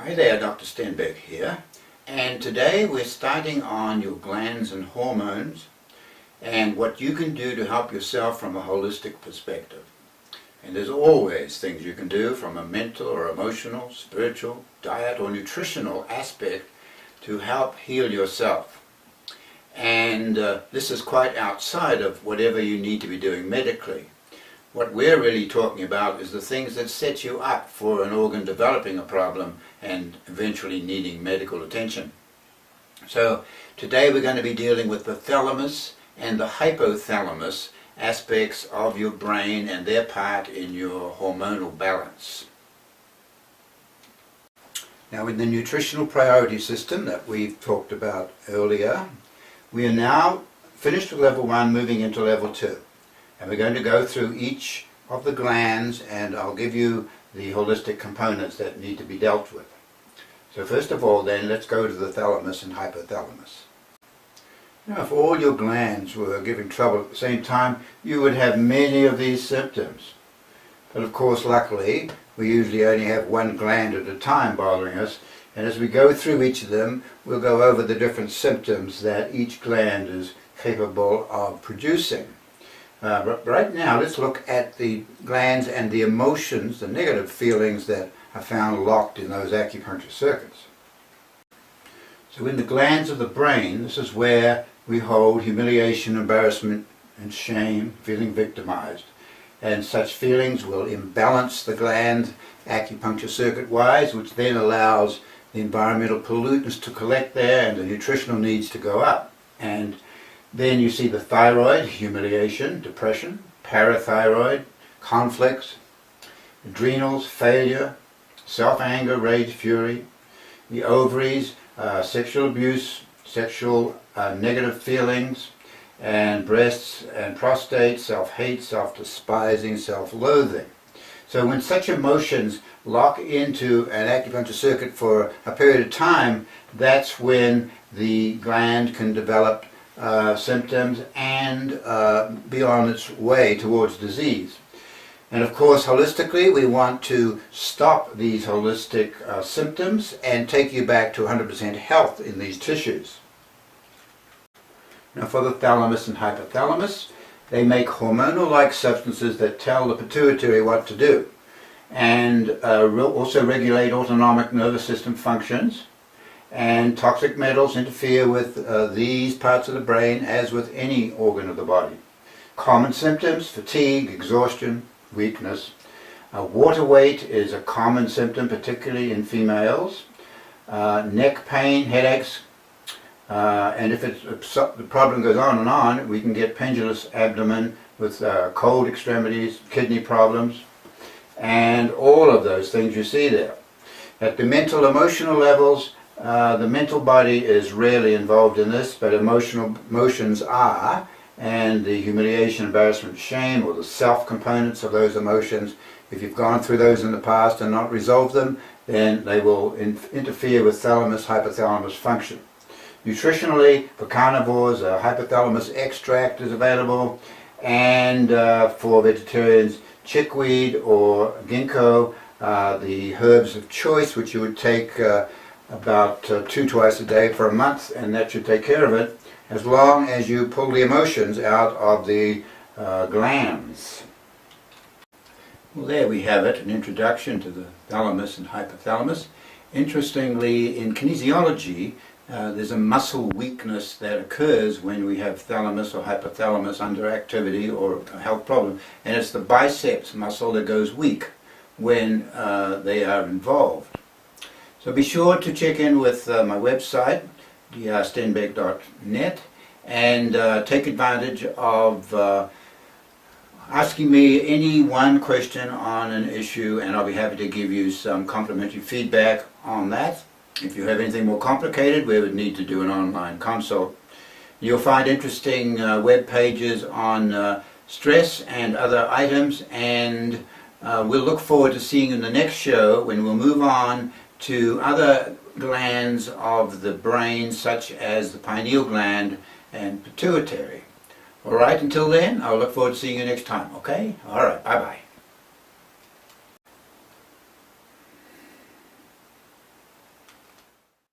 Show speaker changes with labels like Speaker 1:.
Speaker 1: Hi there, Dr. Stenbeck here, and today we're starting on your glands and hormones and what you can do to help yourself from a holistic perspective. And there's always things you can do from a mental or emotional, spiritual, diet or nutritional aspect to help heal yourself. And this is quite outside of whatever you need to be doing medically. What we're really talking about is the things that set you up for an organ developing a problem and eventually needing medical attention. So today we're going to be dealing with the thalamus and the hypothalamus aspects of your brain and their part in your hormonal balance. Now, in the nutritional priority system that we've talked about earlier, we are now finished with level 1, moving into level 2. And we're going to go through each of the glands, and I'll give you the holistic components that need to be dealt with. So first of all then, let's go to the thalamus and hypothalamus. Now, if all your glands were giving trouble at the same time, you would have many of these symptoms. But of course, luckily, we usually only have one gland at a time bothering us, and as we go through each of them, we'll go over the different symptoms that each gland is capable of producing. Right now, let's look at the glands and the emotions, the negative feelings that are found locked in those acupuncture circuits. So in the glands of the brain, this is where we hold humiliation, embarrassment and shame, feeling victimized. And such feelings will imbalance the gland acupuncture circuit-wise, which then allows the environmental pollutants to collect there and the nutritional needs to go up. And then you see the thyroid, humiliation, depression, parathyroid, conflicts, adrenals, failure, self-anger, rage, fury, the ovaries, sexual abuse, sexual negative feelings, and breasts and prostate, self-hate, self-despising, self-loathing. So when such emotions lock into an acupuncture circuit for a period of time, that's when the gland can develop symptoms and be on its way towards disease. And of course, holistically, we want to stop these holistic symptoms and take you back to 100% health in these tissues. Now, for the thalamus and hypothalamus, they make hormonal-like substances that tell the pituitary what to do, and also regulate autonomic nervous system functions. And toxic metals interfere with these parts of the brain as with any organ of the body. Common symptoms: fatigue, exhaustion, weakness. Water weight is a common symptom, particularly in females. Neck pain, headaches, and if the problem goes on, we can get pendulous abdomen with cold extremities, kidney problems, and all of those things you see there. At the mental, emotional levels, the mental body is rarely involved in this, but emotions are, and the humiliation, embarrassment, shame, or the self components of those emotions, if you've gone through those in the past and not resolved them, then they will interfere with thalamus, hypothalamus function. Nutritionally, for carnivores, a hypothalamus extract is available, and for vegetarians, chickweed or ginkgo, the herbs of choice, which you would take about 2 twice a day for a month, and that should take care of it, as long as you pull the emotions out of the glands. Well, there we have it, an introduction to the thalamus and hypothalamus. Interestingly, in kinesiology, there's a muscle weakness that occurs when we have thalamus or hypothalamus under activity or a health problem, and it's the biceps muscle that goes weak when they are involved. So be sure to check in with my website, drstenbeck.net, and take advantage of asking me any one question on an issue, and I'll be happy to give you some complimentary feedback on that. If you have anything more complicated, we would need to do an online consult. You'll find interesting web pages on stress and other items, and we'll look forward to seeing you in the next show when we'll move on to other glands of the brain, such as the pineal gland and pituitary. Alright, until then, I'll look forward to seeing you next time, okay? Alright, bye-bye.